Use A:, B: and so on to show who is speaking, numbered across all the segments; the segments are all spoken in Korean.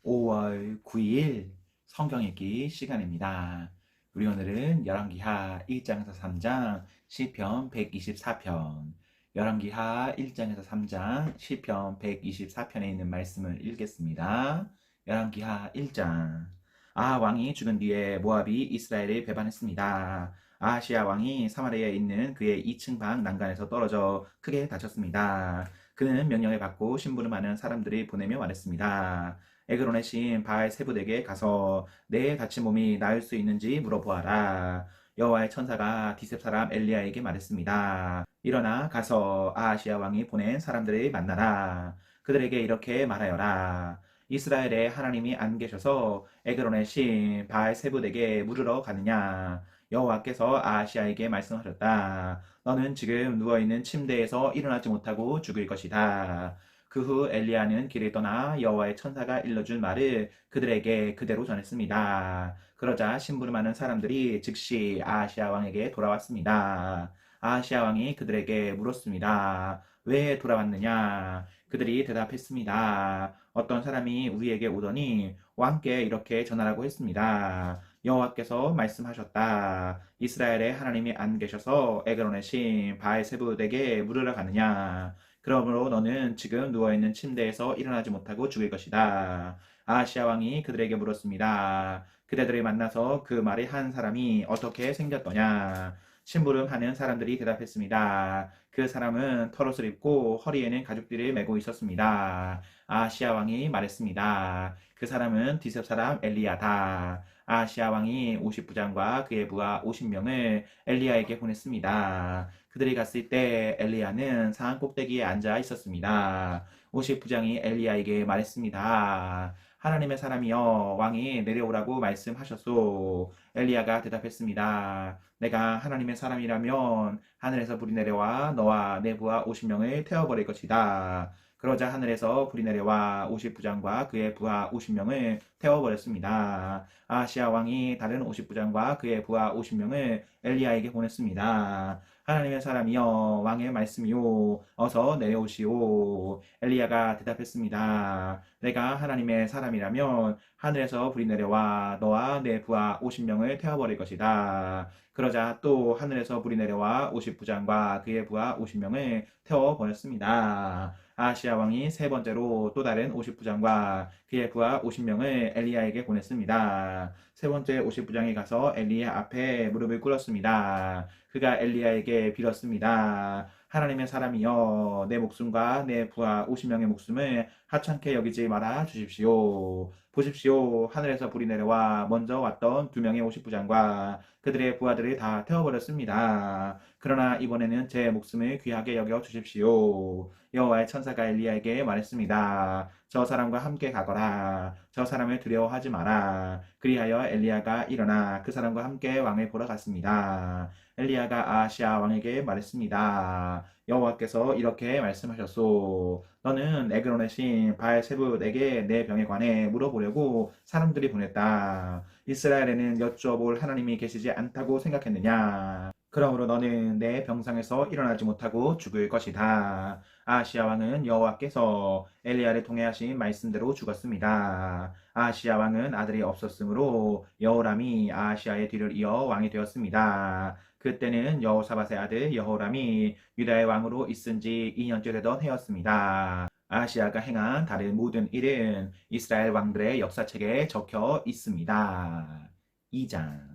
A: 5월 9일 성경 읽기 시간입니다. 우리 오늘은 열왕기하 1장에서 3장, 시편 124편, 열왕기하 1장에서 3장, 시편 124편에 있는 말씀을 읽겠습니다. 열왕기하 1장. 왕이 죽은 뒤에 모압이 이스라엘을 배반했습니다. 아하시아 왕이 사마리아에 있는 그의 2층 방 난간에서 떨어져 크게 다쳤습니다. 그는 명령을 받고 심부름하는 사람들이 보내며 말했습니다. 에그론의 신 바알 세붓에게 가서 내 다친 몸이 나을 수 있는지 물어보아라. 여호와의 천사가 디셉 사람 엘리야에게 말했습니다. 일어나 가서 아하시아 왕이 보낸 사람들을 만나라. 그들에게 이렇게 말하여라. 이스라엘에 하나님이 안 계셔서 에그론의 신 바알 세붓에게 물으러 가느냐. 여호와께서 아하시아에게 말씀하셨다. 너는 지금 누워있는 침대에서 일어나지 못하고 죽을 것이다. 그 후 엘리야는 길을 떠나 여호와의 천사가 일러줄 말을 그들에게 그대로 전했습니다. 그러자 심부름하는 사람들이 즉시 아하시아 왕에게 돌아왔습니다. 아하시아 왕이 그들에게 물었습니다. 왜 돌아왔느냐? 그들이 대답했습니다. 어떤 사람이 우리에게 오더니 왕께 이렇게 전하라고 했습니다. 여호와께서 말씀하셨다. 이스라엘에 하나님이 안 계셔서 에그론의 신 바알세붓에게 물으러 가느냐? 그러므로 너는 지금 누워있는 침대에서 일어나지 못하고 죽을 것이다. 아하시아 왕이 그들에게 물었습니다. 그대들을 만나서 그 말을 한 사람이 어떻게 생겼더냐? 심부름하는 사람들이 대답했습니다. 그 사람은 털옷을 입고 허리에는 가죽띠를 메고 있었습니다. 아하시아 왕이 말했습니다. 그 사람은 디셉 사람 엘리야다. 아하시아 왕이 50부장과 그의 부하 50명을 엘리야에게 보냈습니다. 그들이 갔을 때 엘리야는 산 꼭대기에 앉아 있었습니다. 50부장이 엘리야에게 말했습니다. 하나님의 사람이여 왕이 내려오라고 말씀하셨소. 엘리야가 대답했습니다. 내가 하나님의 사람이라면 하늘에서 불이 내려와 너와 내 부하 50명을 태워버릴 것이다. 그러자 하늘에서 불이 내려와 50부장과 그의 부하 50명을 태워버렸습니다. 아하시아 왕이 다른 50부장과 그의 부하 50명을 엘리야에게 보냈습니다. 하나님의 사람이여 왕의 말씀이요 어서 내려오시오. 엘리야가 대답했습니다. 내가 하나님의 사람이라면 하늘에서 불이 내려와 너와 내 부하 50명을 태워버릴 것이다. 그러자 또 하늘에서 불이 내려와 50부장과 그의 부하 50명을 태워버렸습니다. 아하시아 왕이 세 번째로 또 다른 50부장과 그의 부하 50명을 엘리야에게 보냈습니다. 세 번째 50부장이 가서 엘리야 앞에 무릎을 꿇었습니다. 그가 엘리야에게 빌었습니다. 하나님의 사람이여 내 목숨과 내 부하 50명의 목숨을 하찮게 여기지 말아 주십시오. 보십시오. 하늘에서 불이 내려와 먼저 왔던 2명의 50부장과 그들의 부하들을 다 태워버렸습니다. 그러나 이번에는 제 목숨을 귀하게 여겨 주십시오. 여호와의 천사가 엘리야에게 말했습니다. 저 사람과 함께 가거라. 저 사람을 두려워하지 마라. 그리하여 엘리야가 일어나 그 사람과 함께 왕을 보러 갔습니다. 엘리야가 아하시아 왕에게 말했습니다. 여호와께서 이렇게 말씀하셨소. 너는 에그론의 신 바알세붓에게 내 병에 관해 물어보려고 사람들이 보냈다. 이스라엘에는 여쭈어볼 하나님이 계시지 않다고 생각했느냐? 그러므로 너는 내 병상에서 일어나지 못하고 죽을 것이다. 아하시아 왕은 여호와께서 엘리야를 통해 하신 말씀대로 죽었습니다. 아하시아 왕은 아들이 없었으므로 여호람이 아하시아의 뒤를 이어 왕이 되었습니다. 그때는 여호사밧의 아들 여호람이 유다의 왕으로 있은 지 2년째 되던 해였습니다. 아하시아가 행한 다른 모든 일은 이스라엘 왕들의 역사책에 적혀 있습니다. 2장.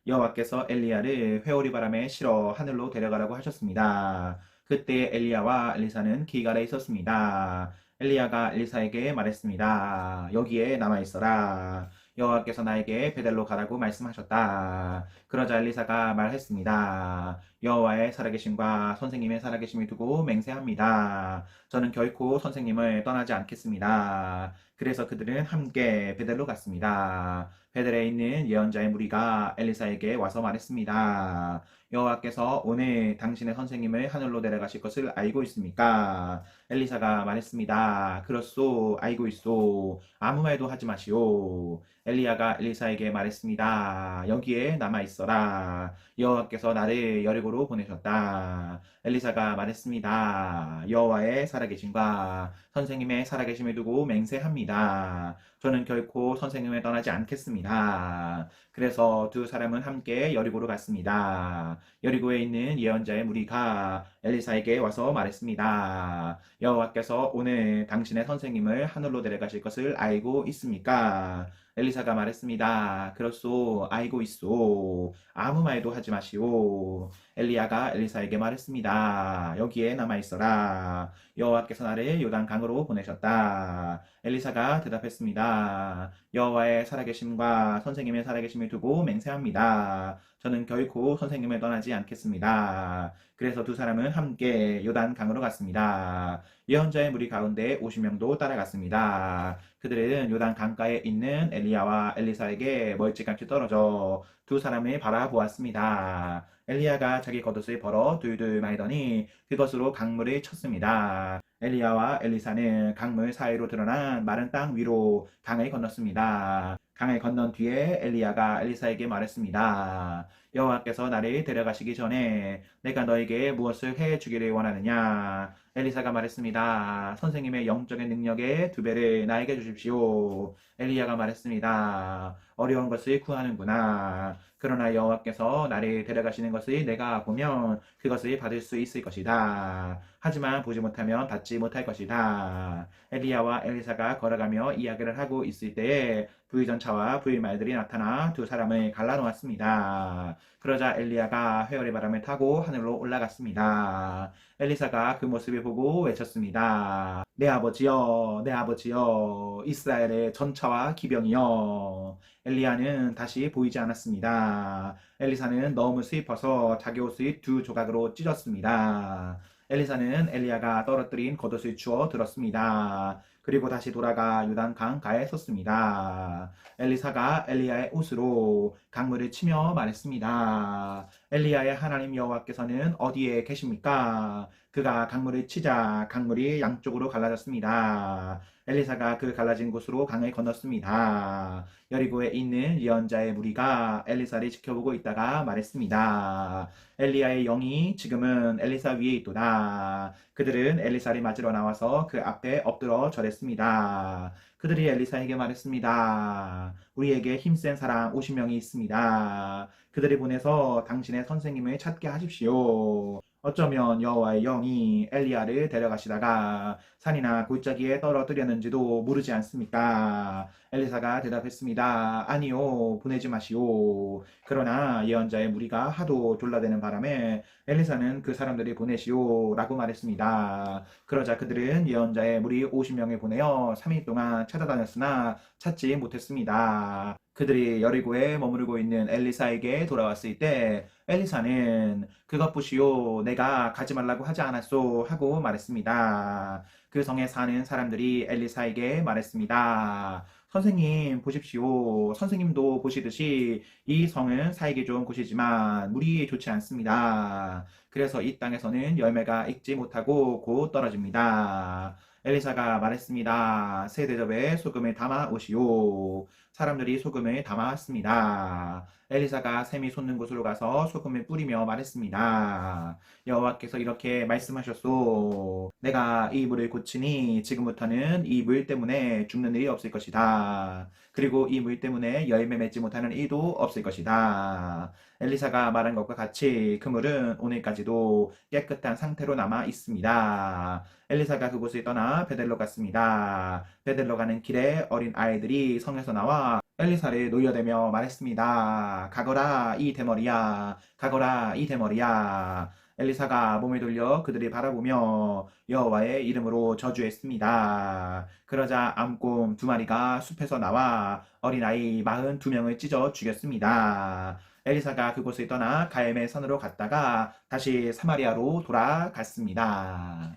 A: 여호와께서 엘리야를 회오리 바람에 실어 하늘로 데려가라고 하셨습니다. 그때 엘리야와 엘리사는 길갈에 있었습니다. 엘리야가 엘리사에게 말했습니다. 여기에 남아 있어라. 여호와께서 나에게 베델로 가라고 말씀하셨다. 그러자 엘리사가 말했습니다. 여호와의 살아계심과 선생님의 살아계심을 두고 맹세합니다. 저는 결코 선생님을 떠나지 않겠습니다. 그래서 그들은 함께 베델로 갔습니다. 베델에 있는 예언자의 무리가 엘리사에게 와서 말했습니다. 여호와께서 오늘 당신의 선생님을 하늘로 데려가실 것을 알고 있습니까? 엘리사가 말했습니다. 그렇소, 알고 있소. 아무 말도 하지 마시오. 엘리야가 엘리사에게 말했습니다. 여기에 남아 있어라. 여호와께서 나를 여리고로 보내셨다. 엘리사가 말했습니다. 여호와의 살아계심과 선생님의 살아계심을 두고 맹세합니다. 저는 결코 선생님을 떠나지 않겠습니다. 그래서 두 사람은 함께 여리고로 갔습니다. 여리고에 있는 예언자의 무리가 엘리사에게 와서 말했습니다. 여호와께서 오늘 당신의 선생님을 하늘로 데려가실 것을 알고 있습니까? 엘리사가 말했습니다. 그렇소, 알고 있소. 아무 말도 하지 마시오. 엘리야가 엘리사에게 말했습니다. 여기에 남아 있어라. 여호와께서 나를 요단 강으로 보내셨다. 엘리사가 대답했습니다. 여호와의 살아계심과 선생님의 살아계심을 두고 맹세합니다. 저는 결코 선생님을 떠나지 않겠습니다. 그래서 두 사람은 함께 요단 강으로 갔습니다. 예언자의 무리 가운데 50명도 따라갔습니다. 그들은 요단 강가에 있는 엘리야와 엘리사에게 멀찌감치 떨어져 두 사람을 바라보았습니다. 엘리야가 자기 겉옷을 벌어 둘둘 말더니 그것으로 강물을 쳤습니다. 엘리야와 엘리사는 강물 사이로 드러난 마른 땅 위로 강을 건넜습니다. 강을 건넌 뒤에 엘리야가 엘리사에게 말했습니다. 여호와께서 나를 데려가시기 전에 내가 너에게 무엇을 해 주기를 원하느냐? 엘리사가 말했습니다. 선생님의 영적인 능력의 2배를 나에게 주십시오. 엘리야가 말했습니다. 어려운 것을 구하는구나. 그러나 여호와께서 나를 데려가시는 것을 내가 보면 그것을 받을 수 있을 것이다. 하지만 보지 못하면 받지 못할 것이다. 엘리야와 엘리사가 걸어가며 이야기를 하고 있을 때에 부의전차와 부의말들이 나타나 두 사람을 갈라놓았습니다. 그러자 엘리야가 회오리 바람을 타고 하늘로 올라갔습니다. 엘리사가 그 모습을 보고 외쳤습니다. 내 아버지여, 내 아버지여, 이스라엘의 전차와 기병이여. 엘리야는 다시 보이지 않았습니다. 엘리사는 너무 슬퍼서 자기 옷을 두 조각으로 찢었습니다. 엘리사는 엘리야가 떨어뜨린 겉옷을 주워 들었습니다. 그리고 다시 돌아가 요단 강가에 섰습니다. 엘리사가 엘리야의 옷으로 강물을 치며 말했습니다. 엘리야의 하나님 여호와께서는 어디에 계십니까? 그가 강물을 치자 강물이 양쪽으로 갈라졌습니다. 엘리사가 그 갈라진 곳으로 강을 건넜습니다. 여리고에 있는 예언자의 무리가 엘리사를 지켜보고 있다가 말했습니다. 엘리야의 영이 지금은 엘리사 위에 있도다. 그들은 엘리사를 맞으러 나와서 그 앞에 엎드러 절했습니다. 그들이 엘리사에게 말했습니다. 우리에게 힘센 사람 50명이 있습니다. 그들을 보내서 당신의 선생님을 찾게 하십시오. 어쩌면 여호와의 영이 엘리야를 데려가시다가 산이나 골짜기에 떨어뜨렸는지도 모르지 않습니까? 엘리사가 대답했습니다. 아니요, 보내지 마시오. 그러나 예언자의 무리가 하도 졸라대는 바람에 엘리사는 그 사람들이 보내시오 라고 말했습니다. 그러자 그들은 예언자의 무리 50명을 보내어 3일 동안 찾아다녔으나 찾지 못했습니다. 그들이 여리고에 머무르고 있는 엘리사에게 돌아왔을 때 엘리사는 그것 보시오 내가 가지 말라고 하지 않았소 하고 말했습니다. 그 성에 사는 사람들이 엘리사에게 말했습니다. 선생님 보십시오. 선생님도 보시듯이 이 성은 살기 좋은 곳이지만 물이 좋지 않습니다. 그래서 이 땅에서는 열매가 익지 못하고 곧 떨어집니다. 엘리사가 말했습니다. 새 대접에 소금을 담아 오시오. 사람들이 소금을 담아왔습니다. 엘리사가 샘이 솟는 곳으로 가서 소금을 뿌리며 말했습니다. 여호와께서 이렇게 말씀하셨소. 내가 이 물을 고치니 지금부터는 이 물 때문에 죽는 일이 없을 것이다. 그리고 이 물 때문에 열매 맺지 못하는 일도 없을 것이다. 엘리사가 말한 것과 같이 그 물은 오늘까지도 깨끗한 상태로 남아 있습니다. 엘리사가 그곳을 떠나 베델로 갔습니다. 베델로 가는 길에 어린 아이들이 성에서 나와 엘리사를 놀려대며 말했습니다. 가거라 이 대머리야. 가거라 이 대머리야. 엘리사가 몸을 돌려 그들을 바라보며 여호와의 이름으로 저주했습니다. 그러자 암곰 2마리가 숲에서 나와 어린아이 42명을 찢어 죽였습니다. 엘리사가 그곳을 떠나 가엠의 산으로 갔다가 다시 사마리아로 돌아갔습니다.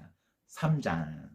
A: 3장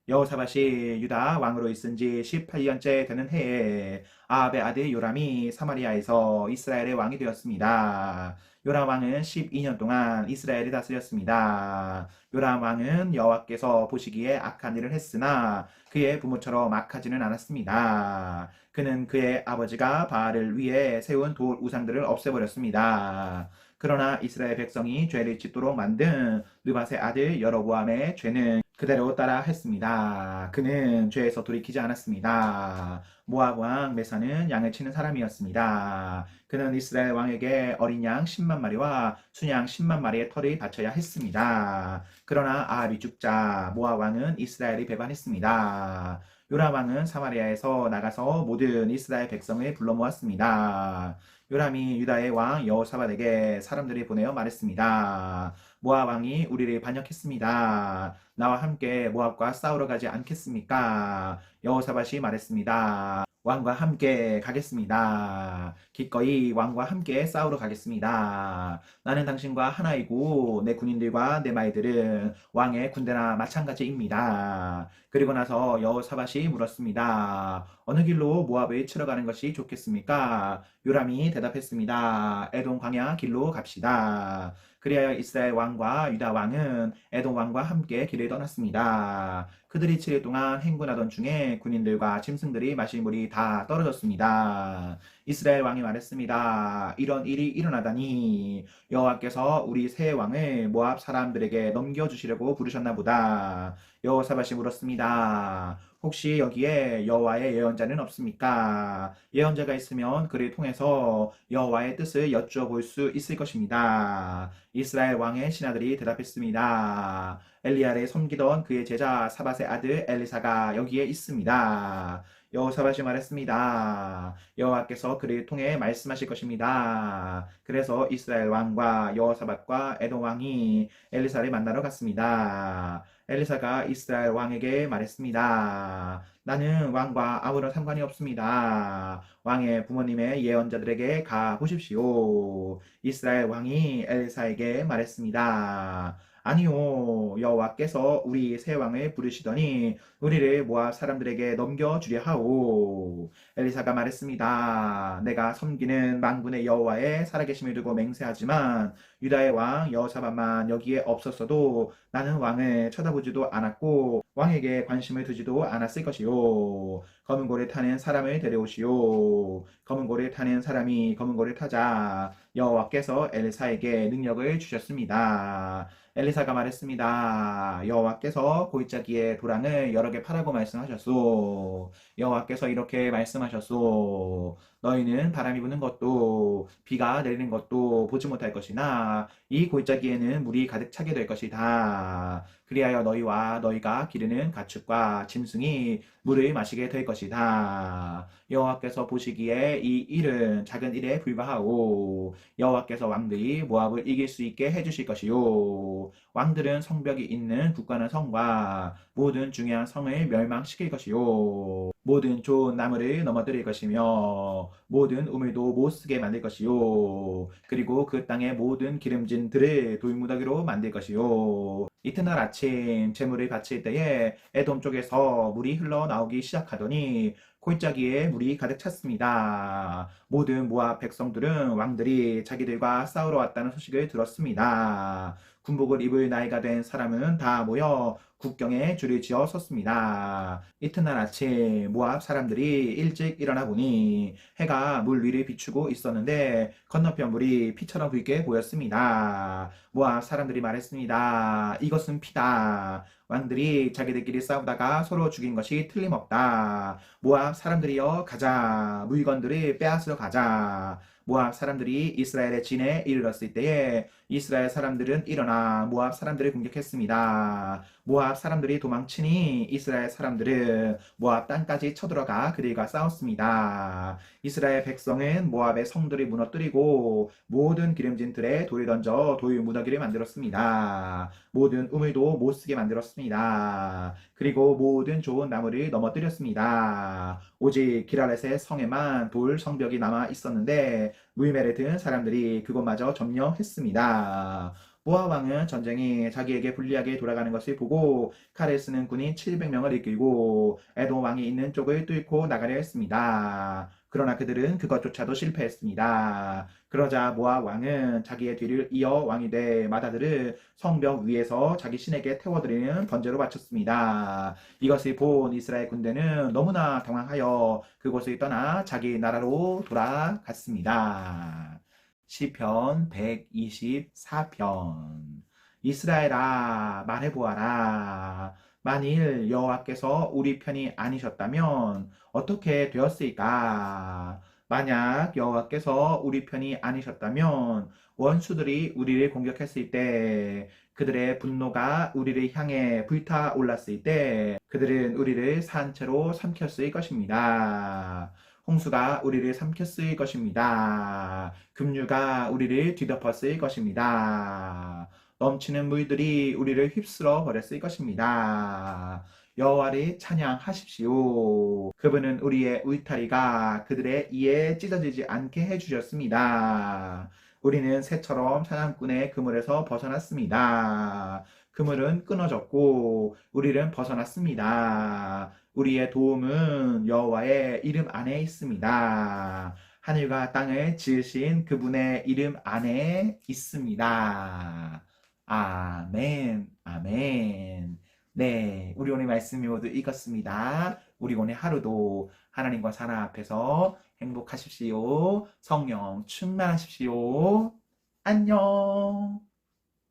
A: 여호사밧이 유다 왕으로 있은 지 18년째 되는 해에 아합의 아들 요람이 사마리아에서 이스라엘의 왕이 되었습니다. 요람 왕은 12년 동안 이스라엘을 다스렸습니다. 요람 왕은 여호와께서 보시기에 악한 일을 했으나 그의 부모처럼 악하지는 않았습니다. 그는 그의 아버지가 바알을 위해 세운 돌 우상들을 없애버렸습니다. 그러나 이스라엘 백성이 죄를 짓도록 만든 느밧의 아들 여로보암의 죄는 그대로 따라 했습니다. 그는 죄에서 돌이키지 않았습니다. 모압 왕 메사는 양을 치는 사람이었습니다. 그는 이스라엘 왕에게 어린 양 10만 마리와 순양 10만 마리의 털을 바쳐야 했습니다. 그러나 아합이 죽자 모압 왕은 이스라엘이 배반했습니다. 요람 왕은 사마리아에서 나가서 모든 이스라엘 백성을 불러 모았습니다. 요람이 유다의 왕 여호사밧에게 사람들을 보내어 말했습니다. 모압 왕이 우리를 반역했습니다. 나와 함께 모압과 싸우러 가지 않겠습니까? 여호사밧이 말했습니다. 왕과 함께 가겠습니다. 기꺼이 왕과 함께 싸우러 가겠습니다. 나는 당신과 하나이고 내 군인들과 내 말들은 왕의 군대나 마찬가지입니다. 그리고 나서 여호사밧이 물었습니다. 어느 길로 모압을 치러 가는 것이 좋겠습니까? 요람이 대답했습니다. 에돔 광야 길로 갑시다. 그리하여 이스라엘 왕과 유다 왕은 에돔 왕과 함께 길을 떠났습니다. 그들이 7일 동안 행군하던 중에 군인들과 짐승들이 마실 물이 다 떨어졌습니다. 이스라엘 왕이 말했습니다. 이런 일이 일어나다니 여호와께서 우리 새 왕을 모압 사람들에게 넘겨주시려고 부르셨나 보다. 여호사밧이 물었습니다. 혹시 여기에 여호와의 예언자는 없습니까? 예언자가 있으면 그를 통해서 여호와의 뜻을 여쭈어 볼 수 있을 것입니다. 이스라엘 왕의 신하들이 대답했습니다. 엘리야를 섬기던 그의 제자 사밧의 아들 엘리사가 여기에 있습니다. 여호사밧이 말했습니다. 여호와께서 그를 통해 말씀하실 것입니다. 그래서 이스라엘 왕과 여호사밧과 에돔 왕이 엘리사를 만나러 갔습니다. 엘리사가 이스라엘 왕에게 말했습니다. 나는 왕과 아무런 상관이 없습니다. 왕의 부모님의 예언자들에게 가 보십시오. 이스라엘 왕이 엘리사에게 말했습니다. 아니요, 여호와께서 우리 새 왕을 부르시더니 우리를 모압 사람들에게 넘겨주려 하오. 엘리사가 말했습니다. 내가 섬기는 만군의 여호와의 살아계심을 두고 맹세하지만 유다의 왕 여호사밧만 여기에 없었어도 나는 왕을 쳐다보지도 않았고 왕에게 관심을 두지도 않았을 것이요. 검은 고를 타는 사람을 데려오시오. 검은 고를 타는 사람이 검은 고를 타자 여호와께서 엘리사에게 능력을 주셨습니다. 엘리사가 말했습니다. 여호와께서 골짜기에 도랑을 여러 개 파라고 말씀하셨소. 여호와께서 이렇게 말씀하셨소. 너희는 바람이 부는 것도 비가 내리는 것도 보지 못할 것이나 이 골짜기에는 물이 가득 차게 될 것이다. 그리하여 너희와 너희가 기르는 가축과 짐승이 물을 마시게 될 것이다. 여호와께서 보시기에 이 일은 작은 일에 불과하오. 여호와께서 왕들이 모압을 이길 수 있게 해주실 것이요. 왕들은 성벽이 있는 굳건한 성과 모든 중요한 성을 멸망시킬 것이요. 모든 좋은 나무를 넘어뜨릴 것이며 모든 우물도 못쓰게 만들 것이요. 그리고 그 땅의 모든 기름진 들을 돌무더기로 만들 것이요. 이튿날 아침 제물을 바칠 때에 에돔 쪽에서 물이 흘러나오기 시작하더니 골짜기에 물이 가득 찼습니다. 모든 모압 백성들은 왕들이 자기들과 싸우러 왔다는 소식을 들었습니다. 군복을 입을 나이가 된 사람은 다 모여 국경에 줄을 지어 섰습니다. 이튿날 아침 모압 사람들이 일찍 일어나 보니 해가 물 위를 비추고 있었는데 건너편 물이 피처럼 붉게 보였습니다. 모압 사람들이 말했습니다. 이것은 피다. 왕들이 자기들끼리 싸우다가 서로 죽인 것이 틀림없다. 모압 사람들이여 가자. 물건들을 빼앗으러 가자. 모압 사람들이 이스라엘의 진에 이르렀을 때에 이스라엘 사람들은 일어나 모압 사람들을 공격했습니다. 모압 사람들이 도망치니 이스라엘 사람들은 모압 땅까지 쳐들어가 그들과 싸웠습니다. 이스라엘 백성은 모압의 성들을 무너뜨리고 모든 기름진 들에 돌을 던져 돌 무더기를 만들었습니다. 모든 우물도 못쓰게 만들었습니다. 그리고 모든 좋은 나무를 넘어뜨렸습니다. 오직 기라렛의 성에만 돌 성벽이 남아 있었는데 물매를 든 사람들이 그곳마저 점령했습니다. 모압 왕은 전쟁이 자기에게 불리하게 돌아가는 것을 보고 칼을 쓰는 군인 700명을 이끌고 에돔 왕이 있는 쪽을 뚫고 나가려 했습니다. 그러나 그들은 그것조차도 실패했습니다. 그러자 모압 왕은 자기의 뒤를 이어 왕이 돼 마다들을 성벽 위에서 자기 신에게 태워드리는 번제로 바쳤습니다. 이것을 본 이스라엘 군대는 너무나 당황하여 그곳을 떠나 자기 나라로 돌아갔습니다. 시편 124편. 이스라엘아 말해보아라. 만일 여호와께서 우리 편이 아니셨다면 어떻게 되었을까? 만약 여호와께서 우리 편이 아니셨다면 원수들이 우리를 공격했을 때, 그들의 분노가 우리를 향해 불타올랐을 때 그들은 우리를 산채로 삼켰을 것입니다. 홍수가 우리를 삼켰을 것입니다. 급류가 우리를 뒤덮었을 것입니다. 넘치는 물들이 우리를 휩쓸어 버렸을 것입니다. 여호와를 찬양하십시오. 그분은 우리의 울타리가 그들의 이에 찢어지지 않게 해주셨습니다. 우리는 새처럼 사냥꾼의 그물에서 벗어났습니다. 그물은 끊어졌고 우리는 벗어났습니다. 우리의 도움은 여호와의 이름 안에 있습니다. 하늘과 땅을 지으신 그분의 이름 안에 있습니다. 아멘, 아멘. 네, 우리 오늘 말씀이 모두 읽었습니다. 우리 오늘 하루도 하나님과 사랑 앞에서 행복하십시오. 성령 충만하십시오. 안녕.